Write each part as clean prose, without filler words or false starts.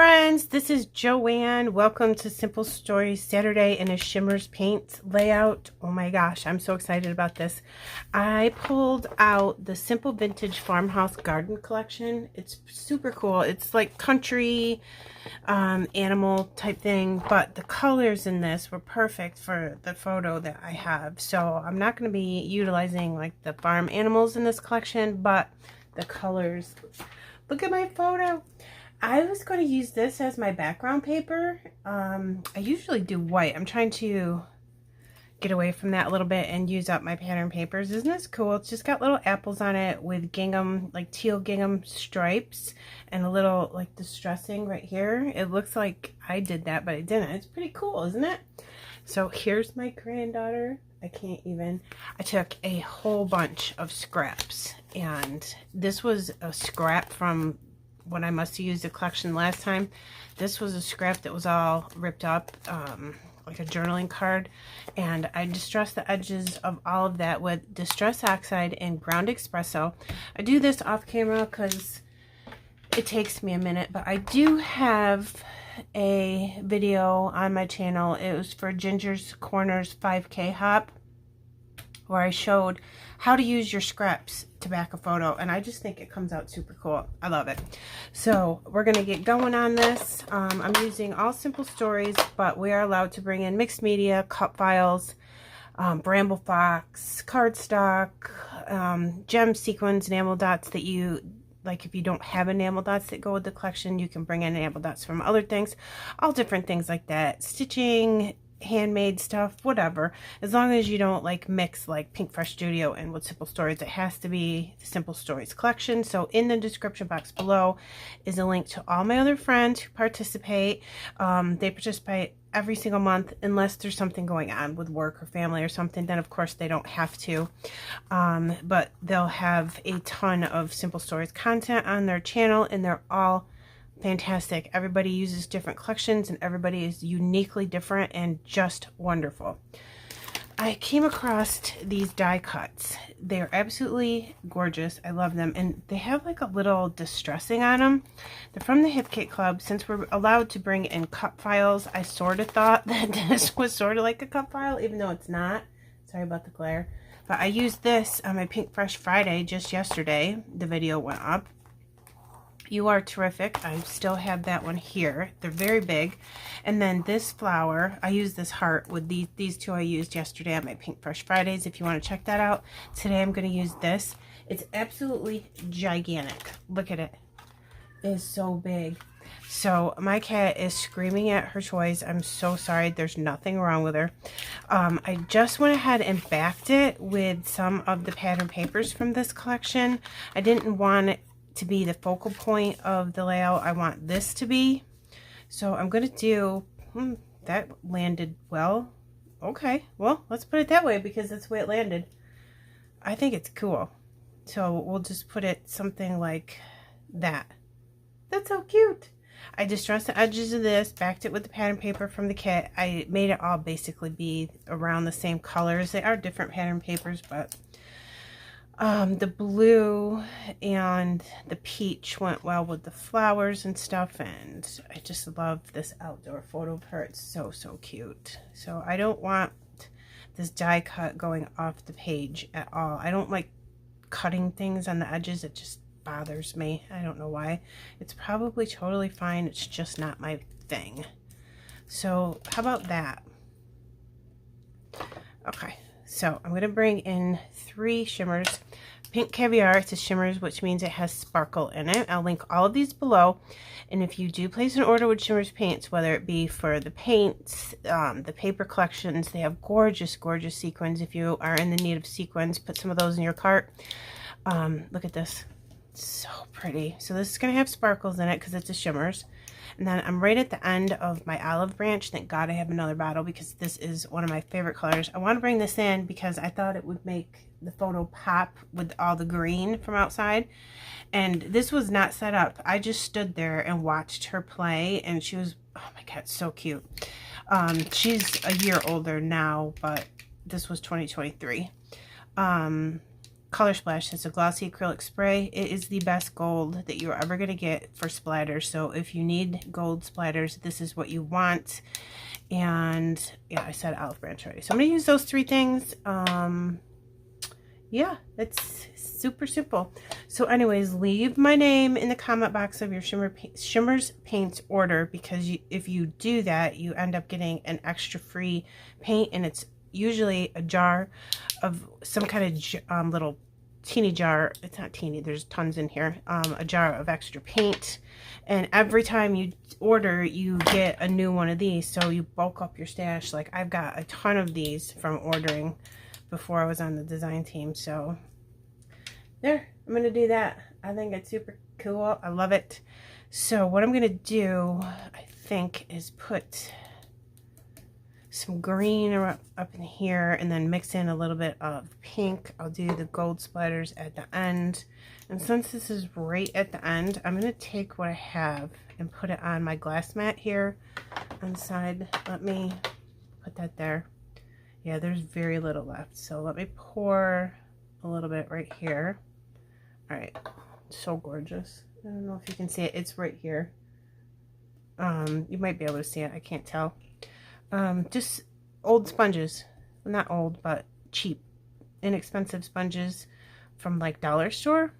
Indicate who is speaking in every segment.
Speaker 1: friends, this is Joanne. Welcome to Simple Stories Saturday in a Shimmerz Paints layout. Oh my gosh, I'm so excited about this. I pulled out the Simple Vintage Farmhouse Garden Collection. It's super cool. It's like country animal type thing, but the colors in this were perfect for the photo that I have. So I'm not going to be utilizing like the farm animals in this collection, but the colors. Look at my photo. I was going to use this as my background paper. I usually do white. I'm trying to get away from that a little bit and use up my pattern papers. Isn't this cool? It's just got little apples on it with gingham, like teal gingham stripes and a little like distressing right here. It looks like I did that, but I didn't. It's pretty cool, isn't it? So here's my granddaughter. I took a whole bunch of scraps, and this was a scrap from when I must have used the collection last time. This was a scrap that was all ripped up, like a journaling card, and I distressed the edges of all of that with Distress Oxide and ground espresso. I do this off camera because it takes me a minute, but I do have a video on my channel. It was for Ginger's Corners 5K hop, where I showed how to use your scraps to back a photo, and I just think it comes out super cool. I love it. So we're gonna get going on this. I'm using all Simple Stories, but we are allowed to bring in mixed media, cut files, bramble fox, cardstock, gem sequins, enamel dots that you like. If you don't have enamel dots that go with the collection, you can bring in enamel dots from other things, all different things like that, stitching, handmade stuff, whatever, as long as you don't like mix like Pink Fresh Studio and with Simple Stories. It has to be the Simple Stories collection. So in the description box below is a link to all my other friends who participate. They participate every single month unless there's something going on with work or family or something. Then of course they don't have to, but they'll have a ton of Simple Stories content on their channel, and they're all fantastic. Everybody uses different collections and everybody is uniquely different and just wonderful. I came across these die cuts. They're absolutely gorgeous. I love them, and they have like a little distressing on them. They're from the Hip Kit Club. Since we're allowed to bring in cut files, I sort of thought that this was sort of like a cut file, even though it's not. Sorry about the glare. But I used this on my Pink Fresh Friday just yesterday. The video went up. You are terrific. I still have that one here. They're very big. And then this flower, I use this heart with these two I used yesterday on my Pink Fresh Fridays. If you want to check that out. Today I'm going to use this. It's absolutely gigantic. Look at it. It is so big. So my cat is screaming at her toys. I'm so sorry. There's nothing wrong with her. I just went ahead and backed it with some of the pattern papers from this collection. I didn't want it to be the focal point of the layout. I want this to be. So I'm going to do, that landed well. Okay, well, let's put it that way because that's the way it landed. I think it's cool. So we'll just put it something like that. That's so cute. I distressed the edges of this, backed it with the pattern paper from the kit. I made it all basically be around the same colors. They are different pattern papers, but the blue and the peach went well with the flowers and stuff, and I just love this outdoor photo of her. It's so, so cute. So I don't want this die cut going off the page at all. I don't like cutting things on the edges. It just bothers me. I don't know why. It's probably totally fine. It's just not my thing. So how about that? Okay. So I'm going to bring in 3 shimmers. Pink Caviar, it's a Shimmerz, which means it has sparkle in it. I'll link all of these below. And if you do place an order with Shimmerz Paints, whether it be for the paints, the paper collections, they have gorgeous, gorgeous sequins. If you are in the need of sequins, put some of those in your cart. Look at this. It's so pretty. So this is going to have sparkles in it because it's a Shimmerz. And then I'm right at the end of my olive branch. Thank God I have another bottle because this is one of my favorite colors. I want to bring this in because I thought it would make the photo pop with all the green from outside. And this was not set up. I just stood there and watched her play, and she was, oh my God, so cute. She's a year older now, but this was 2023. Color Splash. It's a glossy acrylic spray. It is the best gold that you're ever going to get for splatters. So if you need gold splatters, this is what you want. And yeah, I said olive branch already. So I'm going to use those 3 things. Yeah, it's super simple. So anyways, leave my name in the comment box of your Shimmerz Paints order, because if you do that, you end up getting an extra free paint, and it's usually a jar of some kind of little teeny jar. It's not teeny, there's tons in here. A jar of extra paint, and every time you order, you get a new one of these, so you bulk up your stash. Like, I've got a ton of these from ordering before I was on the design team. So there, I'm gonna do that. I think it's super cool. I love it. So what I'm gonna do, I think, is put some green up in here, and then mix in a little bit of pink. I'll do the gold splatters at the end. And since this is right at the end, I'm gonna take what I have and put it on my glass mat here on the side. Let me put that there. Yeah, there's very little left, so let me pour a little bit right here. All right, so gorgeous. I don't know if you can see it. It's right here. You might be able to see it. I can't tell. Just old sponges. Well, not old, but cheap, inexpensive sponges from like dollar store.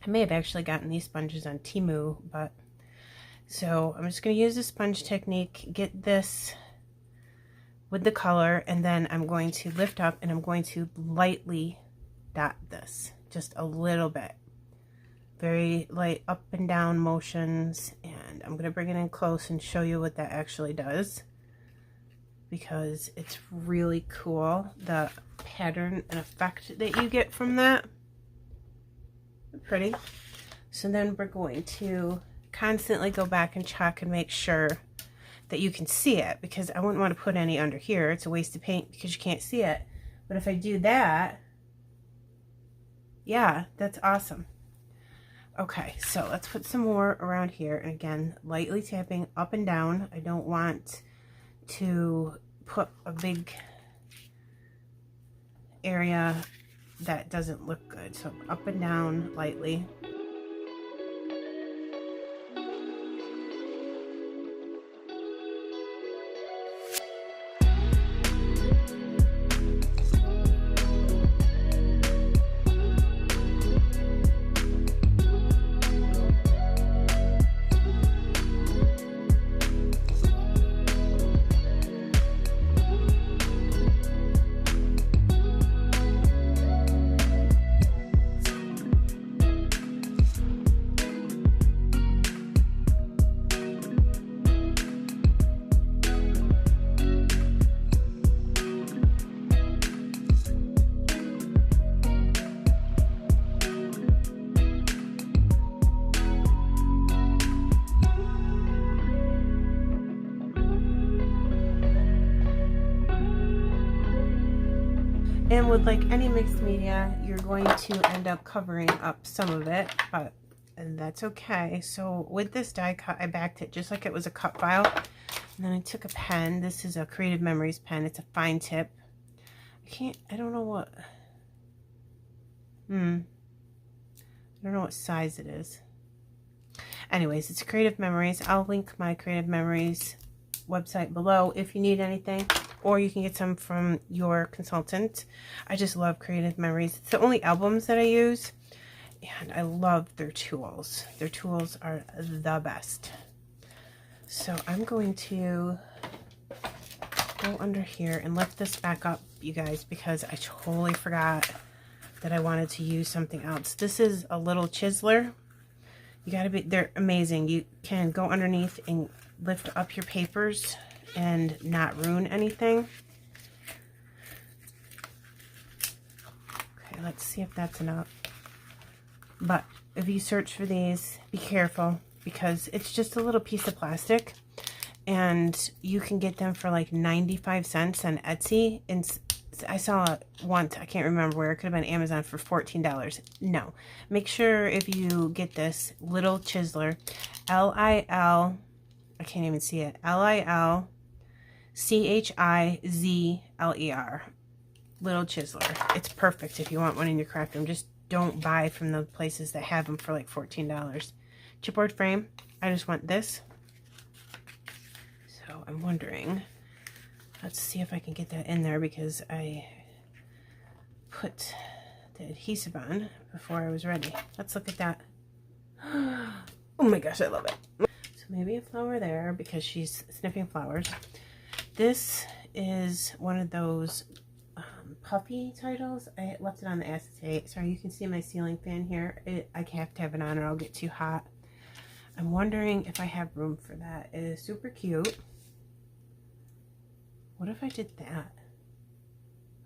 Speaker 1: I may have actually gotten these sponges on Temu, but so I'm just going to use the sponge technique, get this with the color, and then I'm going to lift up and I'm going to lightly dot this, just a little bit, very light up and down motions. And I'm going to bring it in close and show you what that actually does, because it's really cool, the pattern and effect that you get from that. Pretty. So then we're going to constantly go back and check and make sure that you can see it, because I wouldn't want to put any under here. It's a waste of paint because you can't see it. But if I do that, yeah, that's awesome. Okay, so let's put some more around here. And again, lightly tapping up and down. I don't want to put a big area that doesn't look good. So up and down lightly. And with like any mixed media, you're going to end up covering up some of it, but that's okay. So with this die cut, I backed it just like it was a cut file. And then I took a pen. This is a Creative Memories pen. It's a fine tip. I don't know what, I don't know what size it is. Anyways, it's Creative Memories. I'll link my Creative Memories website below if you need anything, or you can get some from your consultant. I just love Creative Memories. It's the only albums that I use, and I love their tools. Their tools are the best. So I'm going to go under here and lift this back up, you guys, because I totally forgot that I wanted to use something else. This is a little chiseler. They're amazing. You can go underneath and lift up your papers and not ruin anything. Okay, let's see if that's enough. But if you search for these, be careful, because it's just a little piece of plastic, and you can get them for like 95 cents on Etsy. And I saw it once, I can't remember where, it could have been Amazon, for $14. No, make sure if you get this little chiseler, L-I-L, I can't even see it, L-I-L-C-H-I-Z-L-E-R. little chiseler. It's perfect if you want one in your craft room. Just don't buy from the places that have them for like $14. Chipboard frame. I just want this. So I'm wondering, let's see if I can get that in there because I put the adhesive on before I was ready. Let's look at that. Oh my gosh, I love it. So maybe a flower there because she's sniffing flowers. This is one of those puffy titles. I left it on the acetate. Sorry, you can see my ceiling fan here. I have to have it on or I'll get too hot. I'm wondering if I have room for that. It is super cute. What if I did that?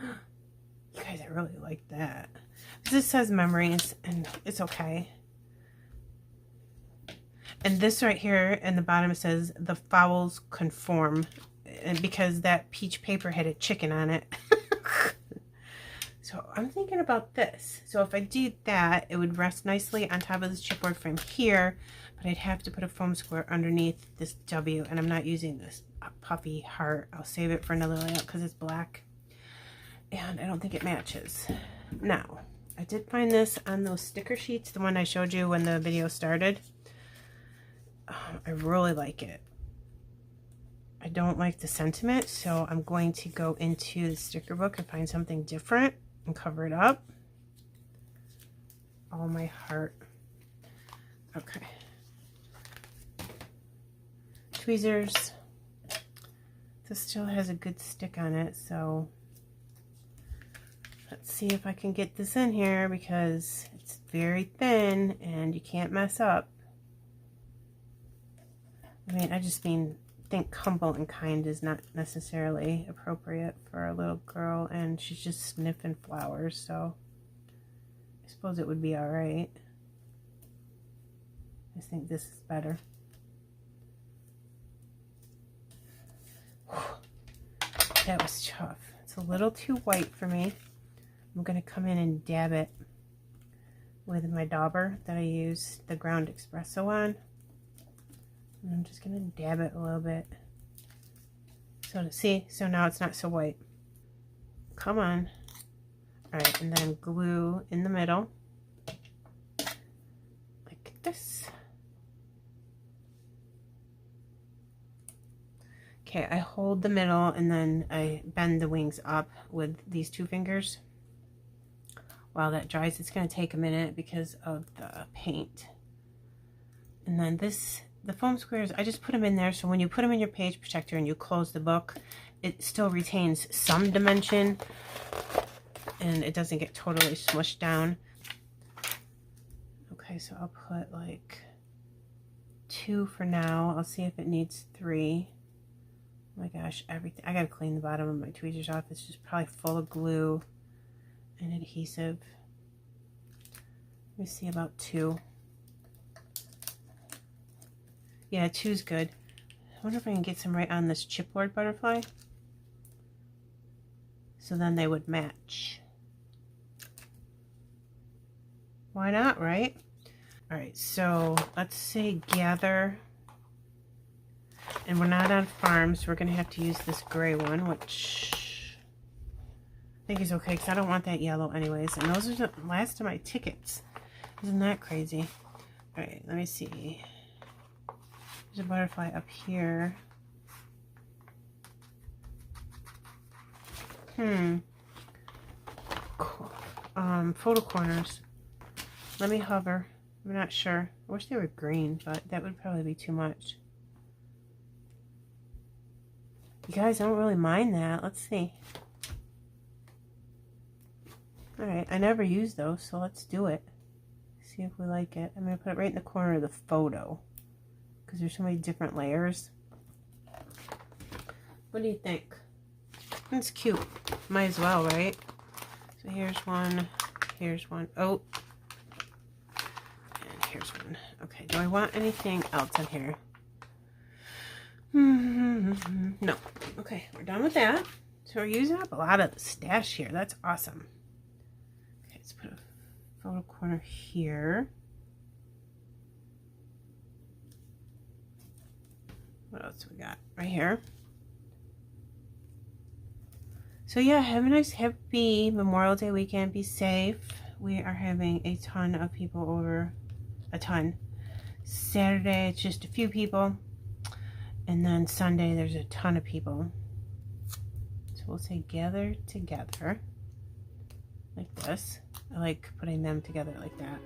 Speaker 1: You guys, I really like that. This says memories, and it's okay. And this right here in the bottom says the vowels conform, and because that peach paper had a chicken on it. So I'm thinking about this. So if I did that, it would rest nicely on top of this chipboard frame here, but I'd have to put a foam square underneath this W, and I'm not using this puffy heart. I'll save it for another layout because it's black, and I don't think it matches. Now, I did find this on those sticker sheets, the one I showed you when the video started. I really like it. I don't like the sentiment, so I'm going to go into the sticker book and find something different and cover it up. Oh, my heart. Okay. Tweezers. This still has a good stick on it, so let's see if I can get this in here because it's very thin and you can't mess up. I mean, I just think humble and kind is not necessarily appropriate for a little girl, and she's just sniffing flowers, so I suppose it would be all right. I just think this is better. That was tough. It's a little too white for me. I'm going to come in and dab it with my dauber that I use the ground espresso on. And I'm just going to dab it a little bit. So see, so now it's not so white. Come on. Alright, and then glue in the middle. Like this. Okay, I hold the middle and then I bend the wings up with these two fingers. While that dries, it's going to take a minute because of the paint. And then the foam squares, I just put them in there so when you put them in your page protector and you close the book, it still retains some dimension and it doesn't get totally smushed down. Okay, so I'll put like 2 for now. I'll see if it needs 3. Oh my gosh, everything. I gotta clean the bottom of my tweezers off. It's just probably full of glue and adhesive. Let me see, about 2. Yeah, 2's good. I wonder if I can get some right on this chipboard butterfly. So then they would match. Why not, right? Alright, so let's say gather. And we're not on farms, so we're going to have to use this gray one, which I think is okay because I don't want that yellow anyways. And those are the last of my tickets. Isn't that crazy? Alright, let me see. There's a butterfly up here. Cool. Photo corners. Let me hover. I'm not sure. I wish they were green, but that would probably be too much. You guys, I don't really mind that. Let's see. Alright, I never use those, so let's do it. See if we like it. I'm going to put it right in the corner of the photo. Because there's so many different layers. What do you think? It's cute. Might as well, right? So here's one. Here's one. Oh. And here's one. Okay, do I want anything else in here? No. Okay, we're done with that. So we're using up a lot of the stash here. That's awesome. Okay, let's put a photo corner here. What else we got? Right here. So yeah, have a nice happy Memorial Day weekend. Be safe. We are having a ton of people over. A ton. Saturday it's just a few people, and then Sunday there's a ton of people. So we'll say gather together like this. I like putting them together like that.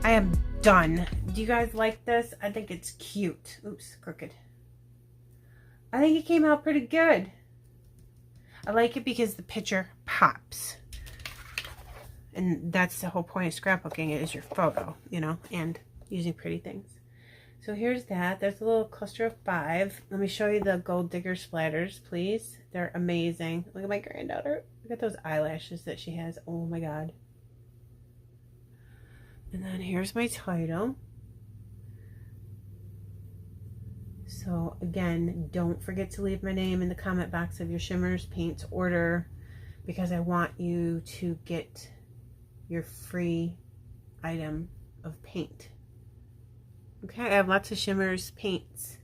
Speaker 1: I am done. Do you guys like this? I think it's cute. Oops, crooked. I think it came out pretty good. I like it because the picture pops. And that's the whole point of scrapbooking, is your photo, you know, and using pretty things. So here's that. There's a little cluster of 5. Let me show you the gold digger splatters, please. They're amazing. Look at my granddaughter. Look at those eyelashes that she has. Oh my God. And then here's my title. So again, don't forget to leave my name in the comment box of your Shimmerz Paints order, because I want you to get your free item of paint. Okay, I have lots of Shimmerz Paints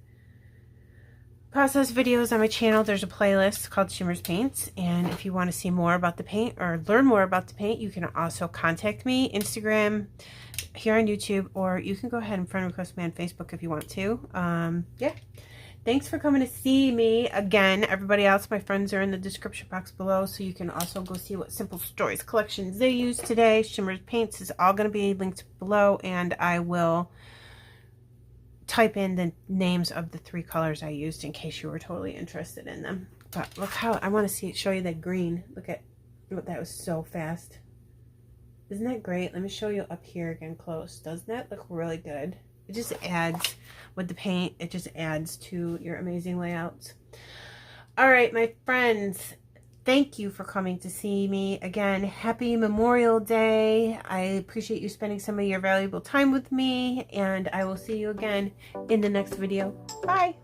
Speaker 1: process videos on my channel. There's a playlist called Shimmerz Paints, and if you want to see more about the paint or learn more about the paint, you can also contact me, Instagram, here on YouTube, or you can go ahead and friend request me on Facebook if you want to. Yeah, thanks for coming to see me. Again, everybody else, my friends are in the description box below, so you can also go see what Simple Stories collections they use today. Shimmerz Paints is all going to be linked below, and I will type in the names of the 3 colors I used in case you were totally interested in them. But look how, I want to show you that green. Look at, that was so fast. Isn't that great? Let me show you up here again close. Doesn't that look really good? It just adds, with the paint, it just adds to your amazing layouts. All right, my friends, thank you for coming to see me. Again, happy Memorial Day. I appreciate you spending some of your valuable time with me, and I will see you again in the next video. Bye.